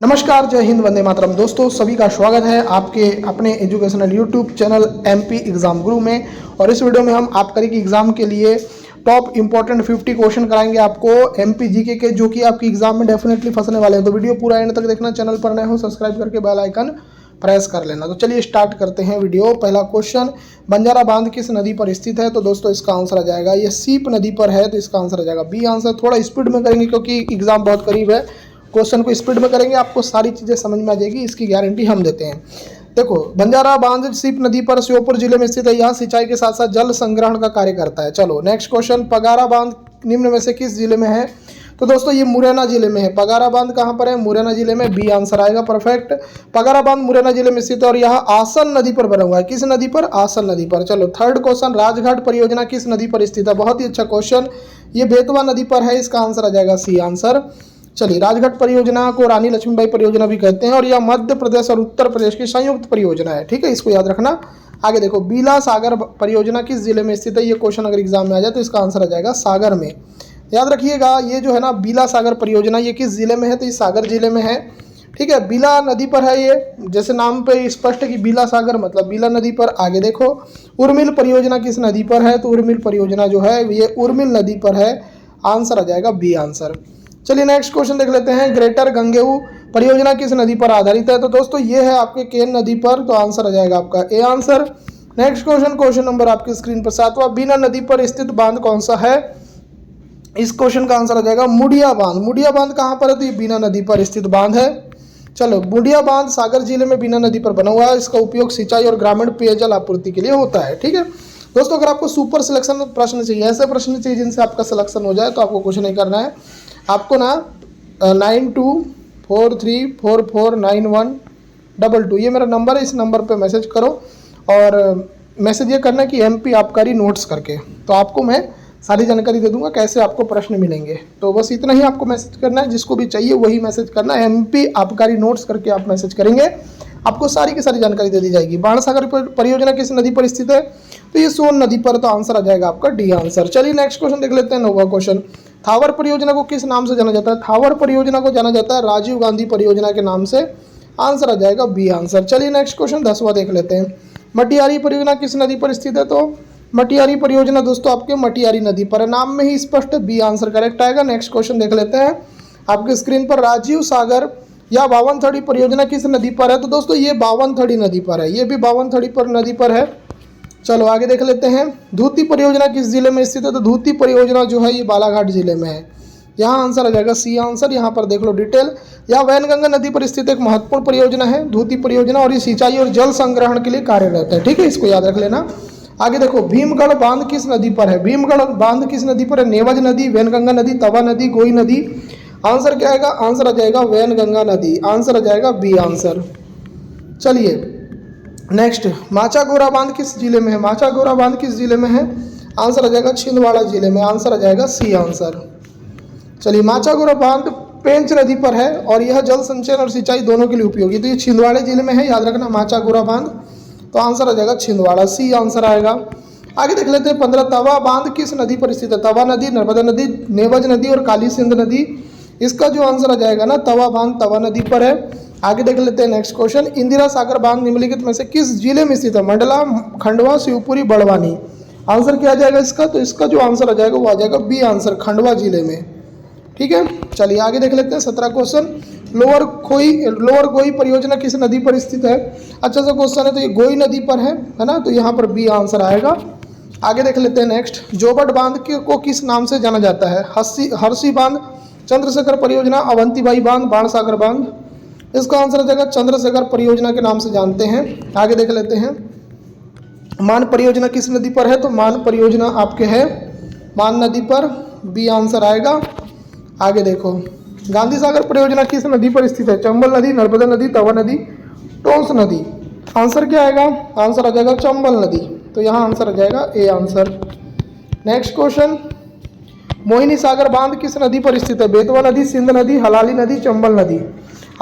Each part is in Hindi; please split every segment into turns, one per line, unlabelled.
नमस्कार, जय हिंद, वंदे मातरम। दोस्तों सभी का स्वागत है आपके अपने educational YouTube channel MP exam गुरु में। और इस वीडियो में हम आप करेंगे एग्जाम के लिए टॉप इंपॉर्टेंट 50 क्वेश्चन कराएंगे आपको एमपी जीके के, जो कि आपकी एग्जाम में डेफिनेटली फंसने वाले हैं। तो वीडियो पूरा एंड तक देखना, चैनल पर नए हो सब्सक्राइब करके बेल आइकन प्रेस कर लेना। तो चलिए स्टार्ट करते हैं वीडियो। पहला क्वेश्चन, बंजारा बांध किस नदी पर स्थित है? तो दोस्तों इसका आंसर आ जाएगा, ये सीप नदी पर है, तो इसका आंसर आ जाएगा बी आंसर। थोड़ा स्पीड में करेंगे क्योंकि एग्जाम बहुत करीब है, क्वेश्चन को स्पीड में करेंगे, आपको सारी चीज़ें समझ में आ जाएगी, इसकी गारंटी हम देते हैं। देखो, बंजारा बांध सीप नदी पर श्योपुर जिले में स्थित है। यह सिंचाई के साथ साथ जल संग्रहण का कार्य करता है। चलो नेक्स्ट क्वेश्चन, पगारा बांध निम्न में से किस जिले में है? तो दोस्तों ये मुरैना जिले में है। पगारा बांध कहाँ पर है? मुरैना जिले में, बी आंसर आएगा, परफेक्ट। पगारा बांध मुरैना जिले में स्थित है और यह आसन नदी पर बना हुआ है। किस नदी पर? आसन नदी पर। चलो थर्ड क्वेश्चन, राजघाट परियोजना किस नदी पर स्थित है? बहुत ही अच्छा क्वेश्चन, ये बेतवा नदी पर है, इसका आंसर आ जाएगा सी आंसर। चलिए, राजघाट परियोजना को रानी लक्ष्मीबाई परियोजना भी कहते हैं और यह मध्य प्रदेश और उत्तर प्रदेश की संयुक्त परियोजना है। ठीक है, इसको याद रखना। आगे देखो, बीला सागर परियोजना किस जिले में स्थित है? ये क्वेश्चन अगर एग्जाम में आ जाए तो इसका आंसर आ जाएगा सागर में। याद रखिएगा, ये जो है ना बीला सागर परियोजना, ये किस जिले में है? तो ये सागर जिले में है। ठीक है, बीला नदी पर है ये, जैसे नाम पे स्पष्ट है कि बीला सागर मतलब बीला नदी पर। आगे देखो, उर्मिल परियोजना किस नदी पर है? तो उर्मिल परियोजना जो है ये उर्मिल नदी पर है, आंसर आ जाएगा बी आंसर। चलिए नेक्स्ट क्वेश्चन देख लेते हैं, ग्रेटर गंगेऊ परियोजना किस नदी पर आधारित है? तो दोस्तों ये है आपके केन नदी पर, तो आंसर आ जाएगा आपका ए answer. Next question, question number आपकी स्क्रीन पर 7वां, बीना नदी पर स्थित बांध कौन सा है? इस क्वेश्चन का आंसर आ जाएगा मुड़िया बांध। मुड़िया बांध कहाँ पर है? तो ये बीना नदी पर स्थित बांध है। चलो, मुड़िया बांध सागर जिले में बीना नदी पर बना हुआ है। इसका उपयोग सिंचाई और ग्रामीण पेयजल आपूर्ति के लिए होता है। ठीक है दोस्तों, अगर आपको सुपर सिलेक्शन प्रश्न चाहिए, ऐसे प्रश्न चाहिए जिनसे आपका सिलेक्शन हो जाए, तो आपको कुछ नहीं करना है, आपको ना 9243449122 ये मेरा नंबर है, इस नंबर पे मैसेज करो और मैसेज ये करना कि एमपी आबकारी नोट्स करके, तो आपको मैं सारी जानकारी दे दूंगा कैसे आपको प्रश्न मिलेंगे। तो बस इतना ही आपको मैसेज करना है, जिसको भी चाहिए वही मैसेज करना है, एमपी आबकारी नोट्स करके आप मैसेज करेंगे, आपको सारी की सारी जानकारी दे दी जाएगी। बाणसागर परियोजना किस नदी पर स्थित है? तो ये सोन नदी पर, तो आंसर आ जाएगा आपका डी आंसर। चलिए नेक्स्ट क्वेश्चन देख लेते हैं, 9वां क्वेश्चन, थावर परियोजना को किस नाम से जाना जाता है? थावर परियोजना को जाना जाता है राजीव गांधी परियोजना के नाम से, आंसर आ जाएगा बी आंसर। चलिए नेक्स्ट क्वेश्चन 10वां देख लेते हैं, मटियारी परियोजना किस नदी पर स्थित है? तो मटियारी परियोजना दोस्तों आपके मटियारी नदी पर है, नाम में ही स्पष्ट, बी आंसर करेक्ट आएगा। नेक्स्ट क्वेश्चन देख लेते हैं आपके स्क्रीन पर, राजीव सागर या बावनथड़ी परियोजना किस नदी पर है? तो दोस्तों ये बावनथड़ी नदी पर है, ये भी बावनथड़ी पर नदी पर है। चलो आगे देख लेते हैं, धूती परियोजना किस जिले में स्थित है? तो धूती परियोजना जो है ये बालाघाट जिले में है, यहाँ आंसर आ जाएगा सी आंसर। यहाँ पर देख लो डिटेल, यह वैनगंगा नदी पर स्थित एक महत्वपूर्ण परियोजना है धूती परियोजना, और ये सिंचाई और जल संग्रहण के लिए कार्यरत है। ठीक है, इसको याद रख लेना। आगे देखो, भीमगढ़ बांध किस नदी पर है? भीमगढ़ बांध किस नदी पर है? नेवज नदी, वैनगंगा नदी, तवा नदी, गोई नदी, आंसर क्या आएगा? आंसर आ जाएगा वैनगंगा नदी, आंसर आ जाएगा बी आंसर। चलिए नेक्स्ट, माचागोरा बांध किस जिले में है? माचागोरा बांध किस जिले में है? आंसर आ जाएगा छिंदवाड़ा जिले में, आंसर आ जाएगा सी आंसर। चलिए, माचागोरा बांध पेंच नदी पर है और यह जल संचयन और सिंचाई दोनों के लिए उपयोगी, तो ये छिंदवाड़ा जिले में है, याद रखना माचागोरा बांध, तो आंसर आ जाएगा छिंदवाड़ा, सी आंसर आएगा। आगे देख लेते हैं 15, तवा बांध किस नदी पर स्थित है? तवा नदी, नर्मदा नदी, नेवज नदी और काली सिंध नदी, इसका जो आंसर आ जाएगा ना, तवा बांध तवा नदी पर है। आगे देख लेते हैं नेक्स्ट क्वेश्चन, इंदिरा सागर बांध निम्नलिखित में से किस जिले में स्थित है? मंडला, खंडवा, शिवपुरी, बड़वानी, आंसर क्या आ जाएगा इसका? तो इसका जो आंसर आ जाएगा वो आ जाएगा बी आंसर, खंडवा जिले में। ठीक है, चलिए आगे देख लेते हैं 17 क्वेश्चन, लोअर गोई परियोजना किस नदी पर स्थित है? अच्छा सा क्वेश्चन है, तो ये गोई नदी पर है ना, तो यहाँ पर बी आंसर आएगा। आगे देख लेते हैं नेक्स्ट, जोबट बांध को किस नाम से जाना जाता है? हर्षी बांध, चंद्रशेखर परियोजना, अवंतीबाई बांध, बाणसागर बांध, इसका आंसर आ जाएगा चंद्रशेखर परियोजना के नाम से जानते हैं। आगे देख लेते हैं, मान परियोजना किस नदी पर है? तो मान परियोजना आपके है मान नदी पर, बी आंसर आएगा। आगे देखो, गांधी सागर परियोजना किस नदी पर स्थित है? चंबल नदी, नर्मदा नदी, तवा नदी, टोंस नदी, आंसर क्या आएगा? आंसर आ जाएगा चंबल नदी, तो यहाँ आंसर आ जाएगा A answer. Next question, Mohini Sagar बांध किस नदी पर स्थित है? बेतवा नदी, सिंध नदी, हलाली नदी, चंबल नदी,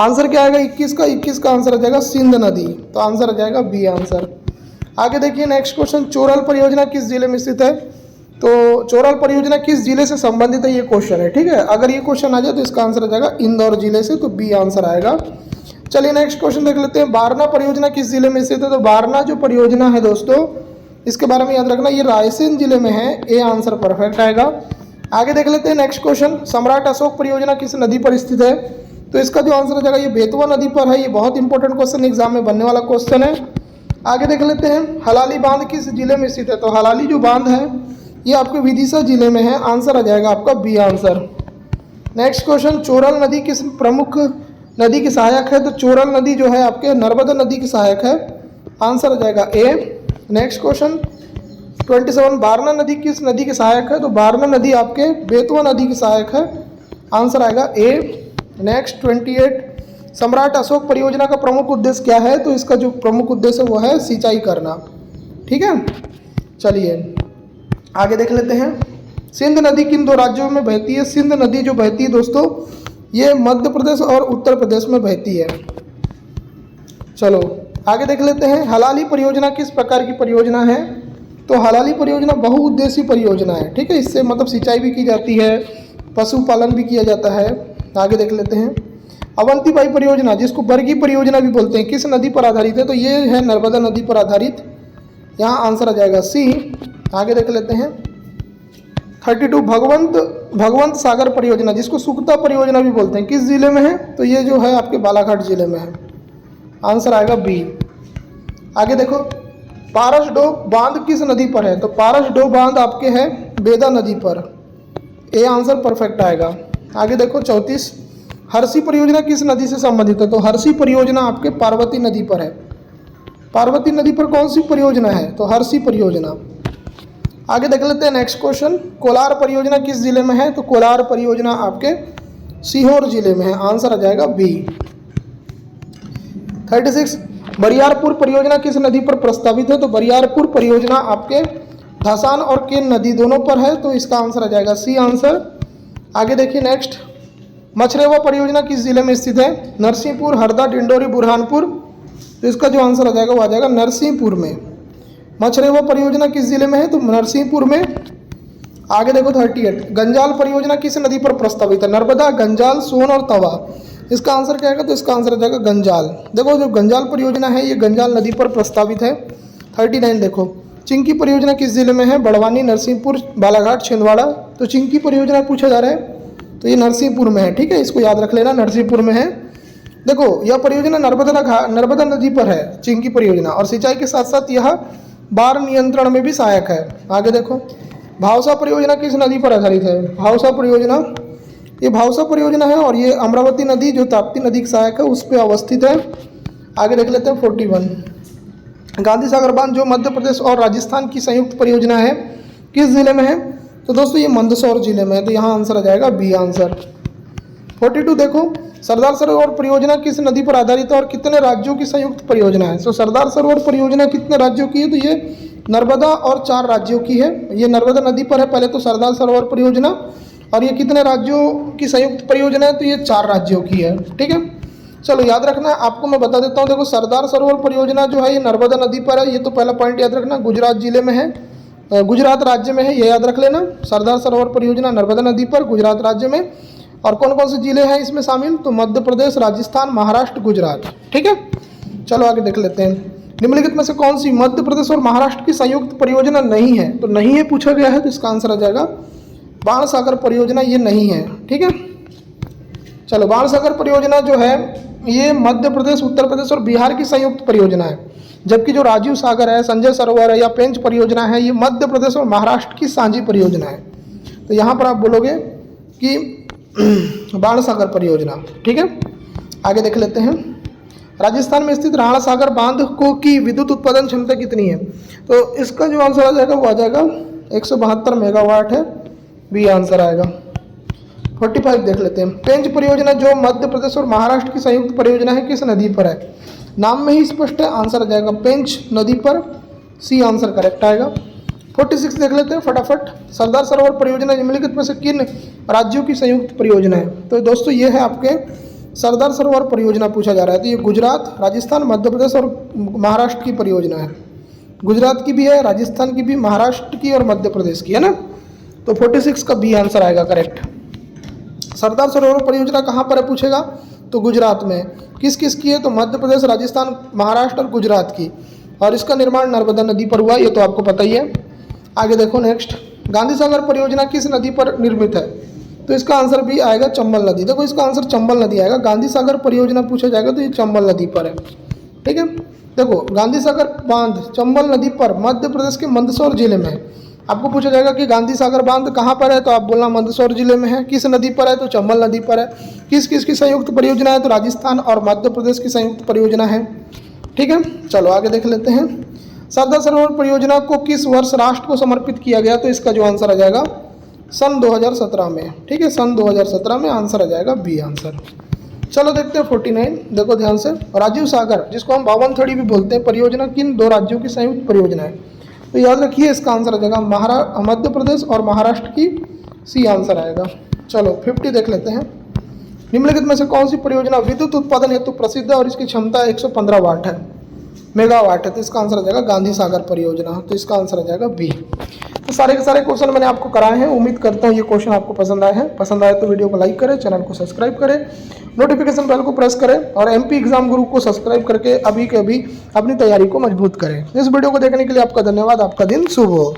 आंसर क्या आएगा? 21 का आंसर आ जाएगा सिंध नदी, तो आंसर आ जाएगा बी आंसर। आगे देखिए नेक्स्ट क्वेश्चन, चोरल परियोजना किस जिले में स्थित है? तो चोरल परियोजना किस जिले से संबंधित है, ये क्वेश्चन है। ठीक है, अगर ये क्वेश्चन आ जाए तो इसका आंसर आ जाएगा इंदौर जिले से, तो बी आंसर आएगा। चलिए नेक्स्ट क्वेश्चन देख लेते हैं। बारना परियोजना किस जिले में स्थित है? तो बारना जो परियोजना है दोस्तों, इसके बारे में याद रखना, ये रायसेन जिले में है। ए आंसर परफेक्ट आएगा। आगे देख लेते हैं नेक्स्ट क्वेश्चन। सम्राट अशोक परियोजना किस नदी पर स्थित है? तो इसका जो आंसर हो जाएगा ये बेतवा नदी पर है। ये बहुत इंपॉर्टेंट क्वेश्चन एग्जाम में बनने वाला क्वेश्चन है। आगे देख लेते हैं हलाली बांध किस जिले में स्थित है? तो हलाली जो बांध है ये आपके विदिशा जिले में है। आंसर आ जाएगा आपका B answer. Next question, Choral नदी किस प्रमुख नदी की सहायक है? तो चोरल नदी जो है आपके नर्मदा नदी की सहायक है। आंसर आ जाएगा ए। नेक्स्ट क्वेश्चन 27, बारना नदी किस नदी की सहायक है? तो बारना नदी आपके बेतवा नदी की सहायक है। आंसर आएगा ए। नेक्स्ट 28, सम्राट अशोक परियोजना का प्रमुख उद्देश्य क्या है? तो इसका जो प्रमुख उद्देश्य है वो है सिंचाई करना। ठीक है, चलिए आगे देख लेते हैं। सिंध नदी किन दो राज्यों में बहती है? सिंध नदी जो बहती है दोस्तों, ये मध्य प्रदेश और उत्तर प्रदेश में बहती है। चलो आगे देख लेते हैं। हलाली परियोजना किस प्रकार की परियोजना है? तो हलाली परियोजना बहुउद्देशीय परियोजना है। ठीक है, इससे मतलब सिंचाई भी की जाती है, पशुपालन भी किया जाता है। आगे देख लेते हैं। अवंतीबाई परियोजना, जिसको बरगी परियोजना भी बोलते हैं, किस नदी पर आधारित है? तो ये है नर्मदा नदी पर आधारित। यहाँ आंसर आ जाएगा सी। आगे देख लेते हैं 32, भगवंत सागर परियोजना, जिसको सुकता परियोजना भी बोलते हैं, किस जिले में है? तो ये जो है आपके बालाघाट जिले में है। आंसर आएगा बी। आगे देखो, पारसडोब बांध किस नदी पर है? तो पारसडोब बांध आपके है बेदा नदी पर। ए आंसर परफेक्ट आएगा। आगे देखो 34, हरसी परियोजना किस नदी से संबंधित है? तो हरसी परियोजना आपके पार्वती नदी पर है। पार्वती नदी पर कौन सी परियोजना है? तो हरसी परियोजना। आगे देख लेते हैं नेक्स्ट क्वेश्चन। कोलार परियोजना किस जिले में है? तो कोलार परियोजना आपके सीहोर जिले में है। आंसर आ जाएगा बी। 36, बरियारपुर परियोजना किस नदी पर प्रस्तावित है? तो बरियारपुर परियोजना आपके धसान और केन नदी दोनों पर है। तो इसका आंसर आ जाएगा सी आंसर। आगे देखिए नेक्स्ट, मछरेवा परियोजना किस जिले में स्थित है? नरसिंहपुर, हरदा, डिंडोरी, बुरहानपुर। तो इसका जो आंसर आ जाएगा वो आ जाएगा नरसिंहपुर में। मछरेवा परियोजना किस जिले में है? तो नरसिंहपुर में। आगे देखो 38, गंजाल परियोजना किस नदी पर प्रस्तावित है? नर्मदा, गंजाल, सोन और तवा। इसका आंसर क्या आएगा? तो इसका आंसर आ जाएगा गंजाल। देखो जो गंजाल परियोजना है ये गंजाल नदी पर प्रस्तावित है। 39 देखो, चिंकी परियोजना किस जिले में है? बड़वानी, नरसिंहपुर, बालाघाट, छिंदवाड़ा। तो चिंकी परियोजना पूछा जा रहा है तो ये नरसिंहपुर में है। ठीक है, इसको याद रख लेना, नरसिंहपुर में है। देखो यह परियोजना नर्मदा नदी पर है, चिंकी परियोजना, और सिंचाई के साथ साथ यह बाढ़ नियंत्रण में भी सहायक है। आगे देखो, भावसा परियोजना किस नदी पर आधारित है? भावसा परियोजना, ये भावसा परियोजना है और ये अमरावती नदी जो ताप्ती नदी की सहायक है उस पर अवस्थित है। आगे देख लेते हैं 41, गांधी सागर बांध जो मध्य प्रदेश और राजस्थान की संयुक्त परियोजना है किस जिले में है? तो दोस्तों ये मंदसौर जिले में है। तो यहाँ आंसर आ जाएगा बी आंसर। 42 देखो, सरदार सरोवर परियोजना किस नदी पर आधारित है और कितने राज्यों की संयुक्त परियोजना है? तो सरदार सरोवर परियोजना कितने राज्यों की है? तो ये नर्मदा और 4 राज्यों की है। ये नर्मदा नदी पर है पहले तो सरदार सरोवर परियोजना, और ये कितने राज्यों की संयुक्त परियोजना है? तो ये 4 राज्यों की है। ठीक है, चलो याद रखना, आपको मैं बता देता हूँ। देखो सरदार सरोवर परियोजना जो है ये नर्मदा नदी पर है। ये तो पहला पॉइंट याद रखना, गुजरात जिले में है, गुजरात राज्य में है, ये याद रख लेना। सरदार सरोवर परियोजना नर्मदा नदी पर, गुजरात राज्य में। और कौन कौन से जिले हैं इसमें शामिल? तो मध्य प्रदेश, राजस्थान, महाराष्ट्र, गुजरात। ठीक है, चलो आगे देख लेते हैं। निम्नलिखित में से कौन सी मध्य प्रदेश और महाराष्ट्र की संयुक्त परियोजना नहीं है? तो नहीं है पूछा गया है, तो इसका आंसर आ जाएगा बाण सागर परियोजना, ये नहीं है। ठीक है, चलो बाण सागर परियोजना जो है ये मध्य प्रदेश, उत्तर प्रदेश और बिहार की संयुक्त परियोजना है, जबकि जो राजीव सागर है, संजय सरोवर है या पेंच परियोजना है ये मध्य प्रदेश और महाराष्ट्र की साझी परियोजना है। तो यहाँ पर आप बोलोगे कि बाण सागर परियोजना। ठीक है, आगे देख लेते हैं। राजस्थान में स्थित राणा सागर बांध को की विद्युत उत्पादन क्षमता कितनी है? तो इसका जो आंसर आ जाएगा वो आ जाएगा 172 मेगावाट है। बी आंसर आएगा। 45 देख लेते हैं। पेंच परियोजना जो मध्य प्रदेश और महाराष्ट्र की संयुक्त परियोजना है किस नदी पर है? नाम में ही स्पष्ट है, आंसर आ जाएगा पेंच नदी पर। सी आंसर करेक्ट आएगा। 46 देख लेते हैं फटाफट। सरदार सरोवर परियोजना निम्नलिखित में से किन राज्यों की संयुक्त परियोजना है? तो दोस्तों ये है आपके सरदार सरोवर परियोजना पूछा जा रहा है। तो ये गुजरात, राजस्थान, मध्य प्रदेश और महाराष्ट्र की परियोजना है। गुजरात की भी है, राजस्थान की भी, महाराष्ट्र की और मध्य प्रदेश की है ना। तो 46 का बी आंसर आएगा करेक्ट। सरदार सरोवर परियोजना कहाँ पर है पूछेगा, तो गुजरात में। किस किस की है, तो मध्य प्रदेश, राजस्थान, महाराष्ट्र और गुजरात की। और इसका निर्माण नर्मदा नदी पर हुआ, ये तो आपको पता ही है। आगे देखो नेक्स्ट, गांधी सागर परियोजना किस नदी पर निर्मित है, तो इसका आंसर भी आएगा चंबल नदी। देखो इसका आंसर चंबल नदी आएगा। गांधी सागर परियोजना पूछा जाएगा तो ये चंबल नदी पर है, ठीक है। देखो गांधी सागर बांध चंबल नदी पर मध्य प्रदेश के मंदसौर जिले में है। आपको पूछा जाएगा कि गांधी सागर बांध कहाँ पर है, तो आप बोलना मंदसौर जिले में है। किस नदी पर है, तो चंबल नदी पर है। किस किस की संयुक्त परियोजना है, तो राजस्थान और मध्य प्रदेश की संयुक्त परियोजना है, ठीक है। चलो आगे देख लेते हैं। सरदार सरोवर परियोजना को किस वर्ष राष्ट्र को समर्पित किया गया, तो इसका जो आंसर आ जाएगा सन 2017 में, ठीक है। सन 2017 में आंसर आ जाएगा बी आंसर। चलो देखते हैं 49, देखो ध्यान से। राजीव सागर जिसको हम 52 भी बोलते हैं, परियोजना किन दो राज्यों की संयुक्त परियोजना है, तो याद रखिए इसका आंसर आ जाएगा मध्य प्रदेश और महाराष्ट्र की, सी आंसर आएगा। चलो 50 देख लेते हैं। निम्नलिखित में से कौन सी परियोजना विद्युत उत्पादन हेतु प्रसिद्ध है और इसकी क्षमता 115 वाट है, मेगावाट है, तो इसका आंसर आ जाएगा गांधी सागर परियोजना, तो इसका आंसर आ जाएगा बी। तो सारे के सारे क्वेश्चन मैंने आपको कराए हैं। उम्मीद करता हूँ ये क्वेश्चन आपको पसंद आए हैं। पसंद आए तो वीडियो को लाइक करें, चैनल को सब्सक्राइब करें, नोटिफिकेशन बेल को प्रेस करें और एमपी एग्जाम गुरु को सब्सक्राइब करके अभी के अभी अपनी तैयारी को मजबूत करें। इस वीडियो को देखने के लिए आपका धन्यवाद। आपका दिन शुभ हो।